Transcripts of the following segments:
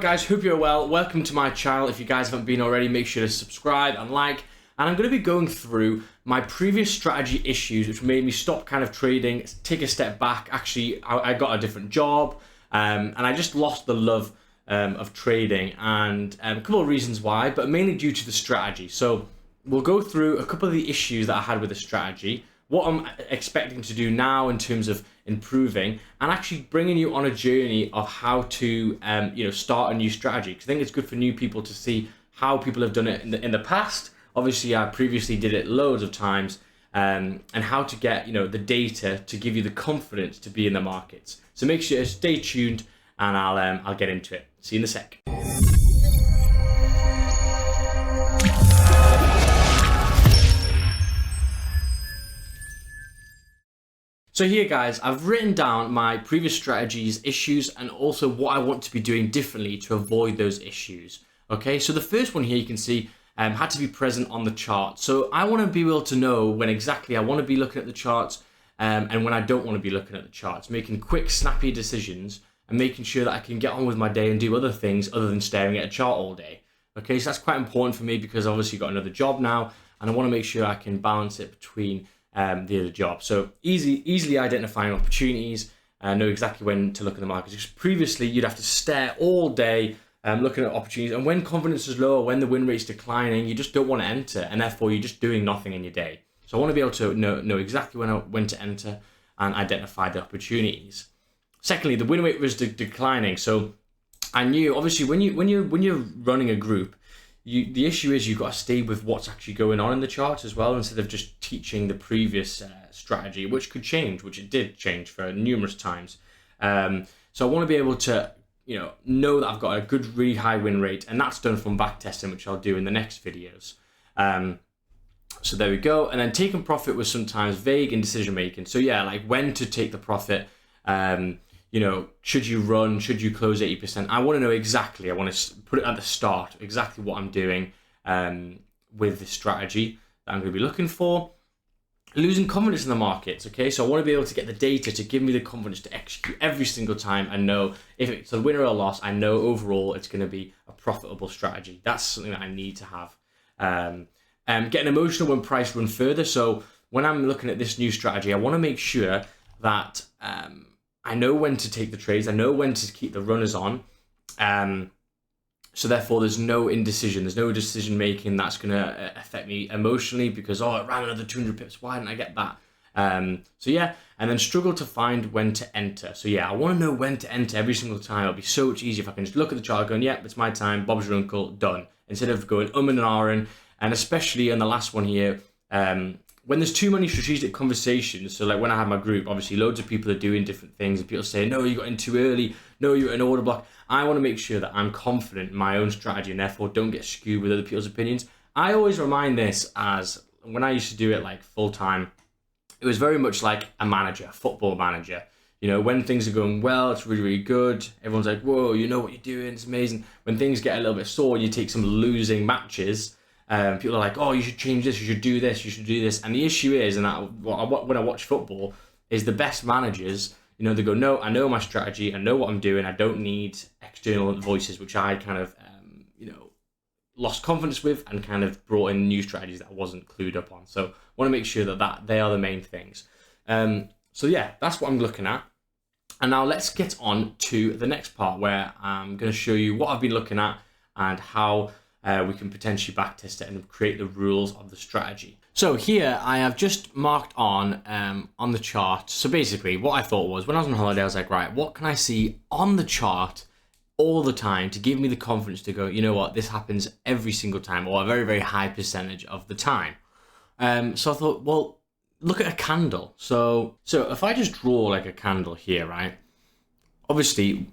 guys, hope you're well. Welcome to my channel. If you guys haven't been already, make sure to subscribe and like. And I'm going to be going through my previous strategy issues which made me stop kind of trading, take a step back. Actually, I got a different job and I just lost the love of trading, and a couple of reasons why, but mainly due to the strategy. So we'll go through a couple of the issues that I had with the strategy, what I'm expecting to do now in terms of improving, and actually bringing you on a journey of how to start a new strategy. Because I think it's good for new people to see how people have done it in the past. Obviously, I previously did it loads of times, and how to get the data to give you the confidence to be in the markets. So make sure to stay tuned, and I'll get into it. See you in a sec. So here guys, I've written down my previous strategies, issues, and also what I want to be doing differently to avoid those issues. Okay, so the first one here you can see had to be present on the chart. So I want to be able to know when exactly I want to be looking at the charts and when I don't want to be looking at the charts, making quick, snappy decisions and making sure that I can get on with my day and do other things other than staring at a chart all day. Okay, so that's quite important for me because obviously got another job now and I want to make sure I can balance it between the other job. So easily identifying opportunities, know exactly when to look at the markets. Because previously you'd have to stare all day looking at opportunities, and when confidence is low, when the win rate's declining, you just don't want to enter, and therefore you're just doing nothing in your day. So I want to be able to know exactly when to enter and identify the opportunities. Secondly, the win rate was declining, so I knew obviously when you're running a group, the issue is you've got to stay with what's actually going on in the charts as well, instead of just teaching the previous strategy, which could change, which it did change for numerous times. So I want to be able to know that I've got a good, really high win rate, and that's done from backtesting, which I'll do in the next videos. So there we go. And then taking profit was sometimes vague in decision making. So yeah, like when to take the profit. Should you run? Should you close 80%? I want to know exactly. I want to put it at the start, exactly what I'm doing with the strategy that I'm going to be looking for. Losing confidence in the markets, okay? So I want to be able to get the data to give me the confidence to execute every single time and know if it's a win or a loss, I know overall it's going to be a profitable strategy. That's something that I need to have. Getting emotional when price run further. So when I'm looking at this new strategy, I want to make sure that I know when to take the trades. I know when to keep the runners on. So therefore, there's no indecision. There's no decision making that's going to affect me emotionally because, oh, it ran another 200 pips. Why didn't I get that? So yeah, and then struggle to find when to enter. So yeah, I want to know when to enter every single time. It'll be so much easier if I can just look at the chart going, yeah, it's my time. Bob's your uncle, done. Instead of going and ahhing. And especially in the last one here, when there's too many strategic conversations, so like when I have my group, obviously loads of people are doing different things and people say, no, you got in too early, no, you're in order block. I want to make sure that I'm confident in my own strategy and therefore don't get skewed with other people's opinions. I always remind this as when I used to do it like full time, it was very much like a manager, a football manager. When things are going well, it's really, really good. Everyone's like, whoa, you know what you're doing, it's amazing. When things get a little bit sore, you take some losing matches. People are like, oh, you should change this, you should do this, you should do this. And the issue is, and that when I watch football, is the best managers, they go, no, I know my strategy, I know what I'm doing, I don't need external voices, which I kind of, lost confidence with and kind of brought in new strategies that I wasn't clued up on. So I want to make sure that they are the main things. So yeah, that's what I'm looking at. And now let's get on to the next part where I'm going to show you what I've been looking at and how we can potentially backtest it and create the rules of the strategy. So here I have just marked on the chart. So basically what I thought was when I was on holiday, I was like, right, what can I see on the chart all the time to give me the confidence to go, you know what, this happens every single time or a very, very high percentage of the time. So I thought, well, look at a candle. So if I just draw like a candle here, right? Obviously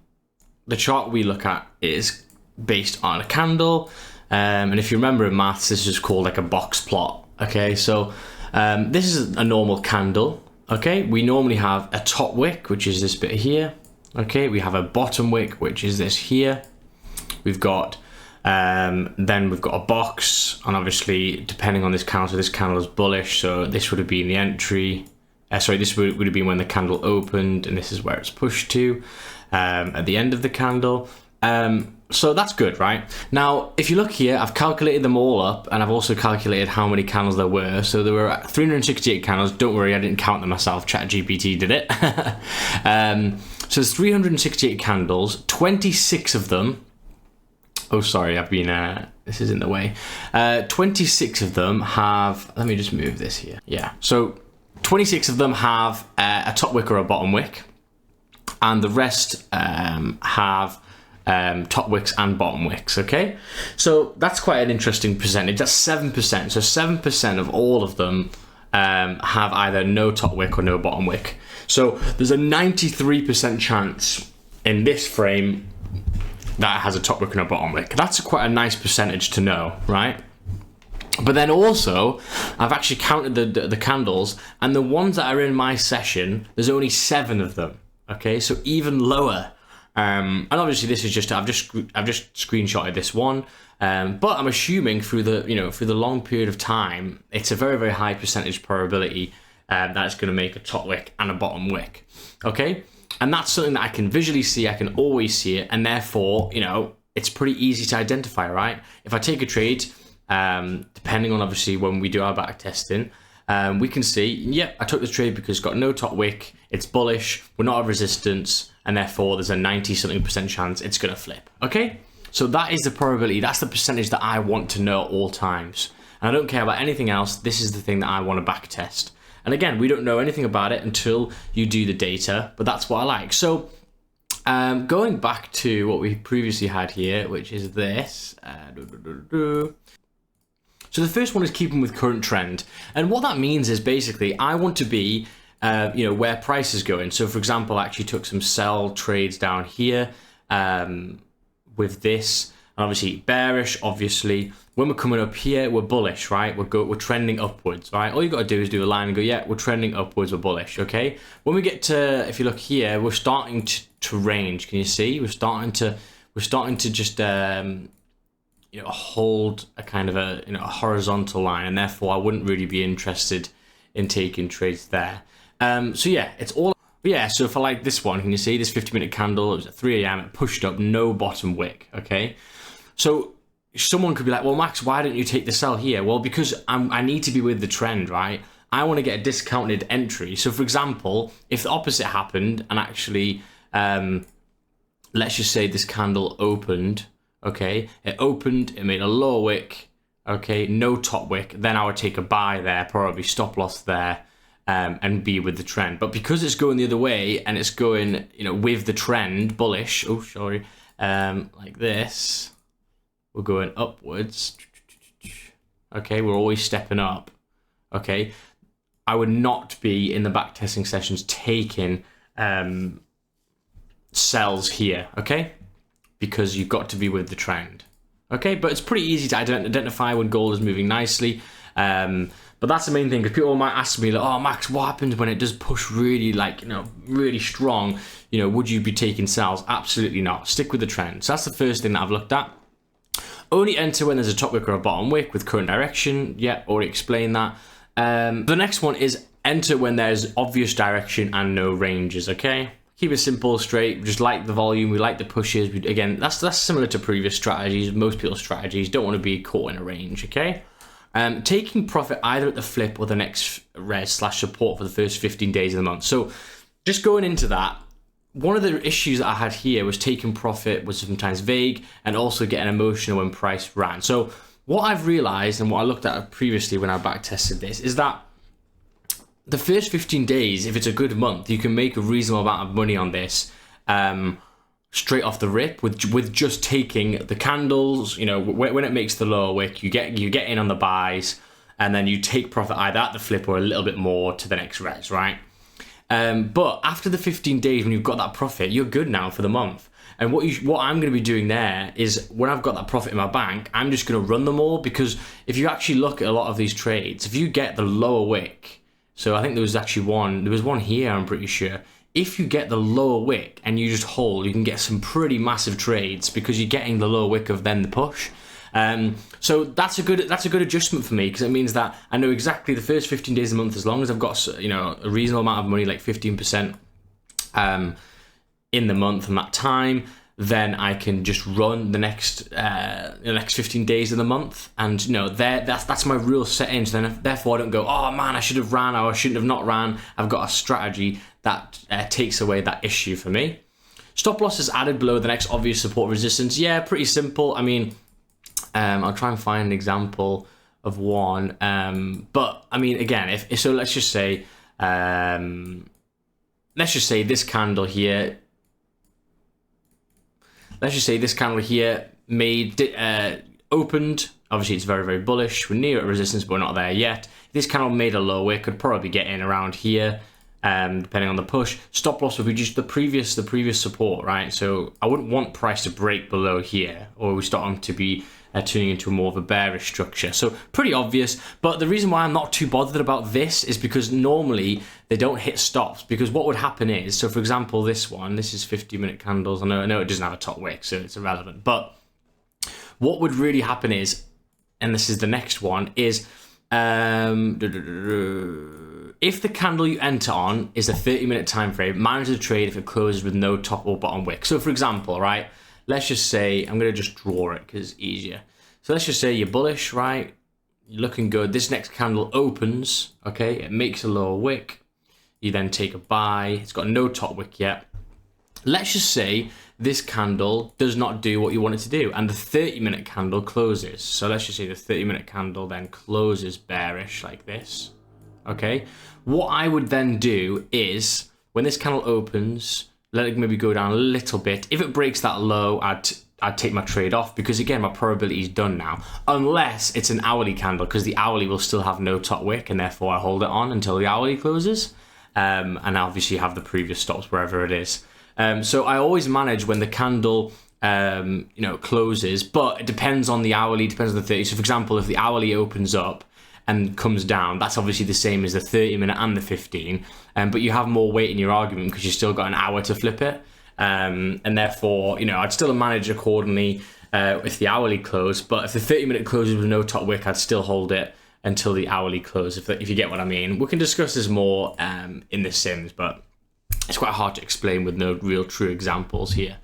the chart we look at is based on a candle. And if you remember in maths, this is called like a box plot. Okay, so this is a normal candle. Okay, we normally have a top wick, which is this bit here. Okay, we have a bottom wick, which is this here. We've got then we've got a box, and obviously depending on this candle is bullish, so this would have been the entry. This would have been when the candle opened, and this is where it's pushed to at the end of the candle. So that's good, right? Now, if you look here, I've calculated them all up, and I've also calculated how many candles there were. So there were 368 candles. Don't worry, I didn't count them myself. ChatGPT did it. So there's 368 candles. 26 of them. Oh, sorry, I've been. This is in the way. 26 of them have. Let me just move this here. Yeah. So 26 of them have a top wick or a bottom wick, and the rest have top wicks and bottom wicks. Okay, so that's quite an interesting percentage. That's 7%. So 7% of all of them have either no top wick or no bottom wick. So there's a 93% chance in this frame that it has a top wick and a bottom wick. That's quite a nice percentage to know, right? But then also, I've actually counted the candles, and the ones that are in my session, there's only 7 of them. Okay, so even lower. And obviously this is just I've just screenshotted this one, but I'm assuming through the long period of time, it's a very, very high percentage probability that it's going to make a top wick and a bottom wick. Okay, and that's something that I can visually see. I can always see it, and therefore it's pretty easy to identify, right? If I take a trade, depending on obviously when we do our back testing, we can see, yep, I took this trade because it's got no top wick, it's bullish, we're not at resistance, and therefore there's a 90-something% chance it's going to flip. Okay, so that is the probability. That's the percentage that I want to know at all times, and I don't care about anything else. This is the thing that I want to back test. And again, we don't know anything about it until you do the data, but that's what I like. So going back to what we previously had here, which is this. So the first one is keeping with current trend, and what that means is basically I want to be where price is going. So for example, I actually took some sell trades down here with this, and obviously bearish. Obviously, when we're coming up here, we're bullish, right? We're trending upwards, right? All you got to do is do a line and go, yeah, we're trending upwards, we're bullish. Okay. When we get to, if you look here, we're starting to range. Can you see? We're starting to just hold a kind of a horizontal line, and therefore I wouldn't really be interested in taking trades there. So yeah, it's all, yeah. So for like this one, can you see this 50-minute candle? It was at 3 a.m. It pushed up, no bottom wick. Okay, so someone could be like, well, Max, why don't you take the sell here? Well, because I need to be with the trend, right? I want to get a discounted entry. So for example, if the opposite happened and actually, let's just say this candle opened. Okay, it opened, it made a lower wick, okay, no top wick, then I would take a buy there, probably stop loss there, and be with the trend. But because it's going the other way and it's going, with the trend, bullish, oh, sorry, like this, we're going upwards, okay, we're always stepping up, okay, I would not be in the backtesting sessions taking sells here, okay? Because you've got to be with the trend. Okay, but it's pretty easy to identify when gold is moving nicely. But that's the main thing, because people might ask me, like, oh, Max, what happens when it does push really, really strong? Would you be taking sells? Absolutely not. Stick with the trend. So that's the first thing that I've looked at. Only enter when there's a top wick or a bottom wick with current direction. Yeah, already explained that. The next one is enter when there's obvious direction and no ranges, okay? Keep it simple, straight, just like the volume, we like the pushes. Again, that's similar to previous strategies, most people's strategies. Don't want to be caught in a range, okay? Taking profit either at the flip or the next res/support for the first 15 days of the month. So just going into that, one of the issues that I had here was taking profit was sometimes vague and also getting emotional when price ran. So what I've realized and what I looked at previously when I back tested this is that the first 15 days, if it's a good month, you can make a reasonable amount of money on this straight off the rip with just taking the candles. When it makes the lower wick, you get in on the buys, and then you take profit either at the flip or a little bit more to the next res, right? But after the 15 days, when you've got that profit, you're good now for the month. And what I'm going to be doing there is when I've got that profit in my bank, I'm just going to run them all, because if you actually look at a lot of these trades, if you get the lower wick, so I think there was one here, I'm pretty sure. If you get the lower wick and you just hold, you can get some pretty massive trades because you're getting the lower wick of then the push. So that's a good adjustment for me, because it means that I know exactly the first 15 days of the month, as long as I've got a reasonable amount of money, like 15% in the month and that time, then I can just run the next 15 days of the month, and that's my real settings. Then therefore I don't go, oh man, I should have ran or I shouldn't have not ran. I've got a strategy that takes away that issue for me. Stop loss is added below the next obvious support resistance. Yeah, pretty simple. I mean, I'll try and find an example of one. But I mean, again, if so, let's just say this candle here. Let's just say this candle here opened. Obviously, it's very, very bullish. We're near at resistance, but we're not there yet. If this candle made a low, we could probably get in around here, depending on the push. Stop loss would be just the previous support, right? So I wouldn't want price to break below here, or we start on to be turning into more of a bearish structure. So pretty obvious, but the reason why I'm not too bothered about this is because normally they don't hit stops, because what would happen is, so for example, this is 50-minute candles. I know it doesn't have a top wick, so it's irrelevant, but what would really happen is, and this is the next one, is if the candle you enter on is a 30-minute time frame, manage the trade if it closes with no top or bottom wick. So for example, right, let's just say, I'm going to just draw it because it's easier. So let's just say you're bullish, right? You're looking good. This next candle opens, okay? It makes a lower wick. You then take a buy. It's got no top wick yet. Let's just say this candle does not do what you want it to do, and the 30-minute candle closes. So let's just say the 30-minute candle then closes bearish like this, okay? What I would then do is, when this candle opens, let it maybe go down a little bit. If it breaks that low, I'd take my trade off, because again, my probability is done now. Unless it's an hourly candle, because the hourly will still have no top wick, and therefore I hold it on until the hourly closes. And obviously have the previous stops wherever it is. So I always manage when the candle closes, but it depends on the hourly, depends on the 30. So for example, if the hourly opens up and comes down, that's obviously the same as the 30-minute and the 15, but you have more weight in your argument because you've still got an hour to flip it, and therefore, I'd still manage accordingly if the hourly closed, but if the 30-minute closes with no top wick, I'd still hold it until the hourly close, if you get what I mean. We can discuss this more in the Sims, but it's quite hard to explain with no real true examples here.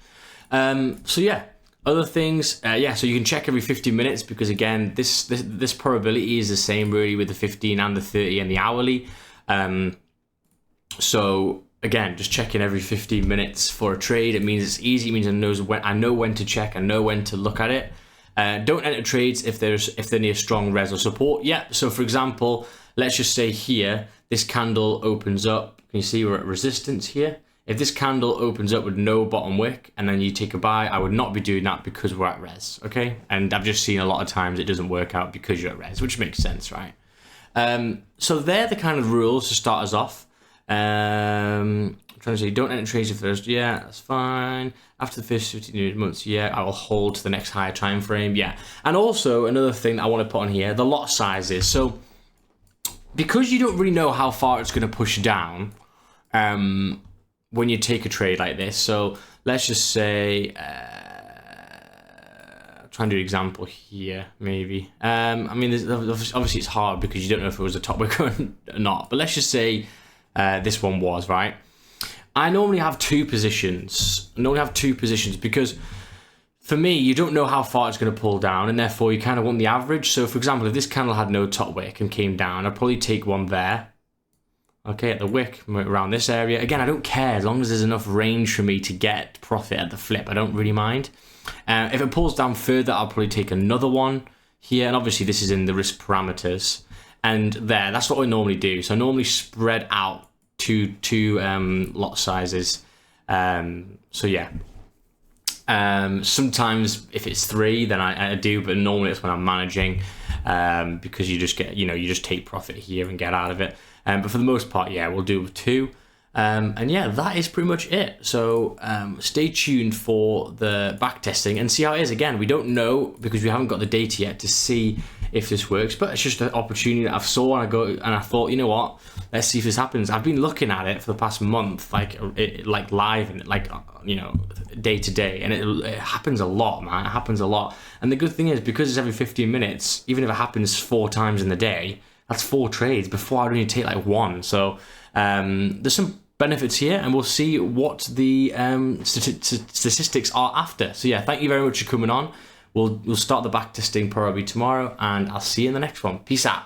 So yeah. Other things, so you can check every 15 minutes, because again, this probability is the same really with the 15 and the 30 and the hourly. So again, just checking every 15 minutes for a trade. It means it's easy. It means I know when to check. I know when to look at it. Don't enter trades if they're near strong res or support. Yeah. So for example, let's just say here this candle opens up. Can you see we're at resistance here? If this candle opens up with no bottom wick and then you take a buy, I would not be doing that because we're at res, okay? And I've just seen a lot of times it doesn't work out because you're at res, which makes sense, right? So they're the kind of rules to start us off. I'm trying to say, don't enter trades first. Yeah, that's fine. After the first 15 months, yeah, I will hold to the next higher time frame. Yeah. And also another thing that I want to put on here, the lot sizes. So because you don't really know how far it's going to push down, when you take a trade like this, so let's just say, try and do an example here, maybe. I mean, obviously it's hard because you don't know if it was a top wick or not, but let's just say this one was, right? I normally have two positions. Because for me, you don't know how far it's going to pull down, and therefore you kind of want the average. So for example, if this candle had no top wick and came down, I'd probably take one there. Okay, at the wick, around this area. Again, I don't care as long as there's enough range for me to get profit at the flip. I don't really mind. If it pulls down further, I'll probably take another one here. And obviously, this is in the risk parameters. And there, that's what I normally do. So I normally spread out two lot sizes. So yeah. Sometimes if it's 3, then I do, but normally it's when I'm managing, because you just get, you just take profit here and get out of it. But for the most part, yeah, we'll do 2. And yeah, that is pretty much it. So stay tuned for the back testing and see how it is. Again, we don't know because we haven't got the data yet to see if this works, but it's just an opportunity that I've saw and I thought, you know what, let's see if this happens. I've been looking at it for the past month, like live and day to day, and it happens a lot, man. It happens a lot. And the good thing is, because it's every 15 minutes, even if it happens 4 times in the day, that's 4 trades. Before I'd only take like 1. So there's some benefits here, and we'll see what the statistics are after. So yeah, thank you very much for coming on. We'll start the backtesting probably tomorrow, and I'll see you in the next one. Peace out.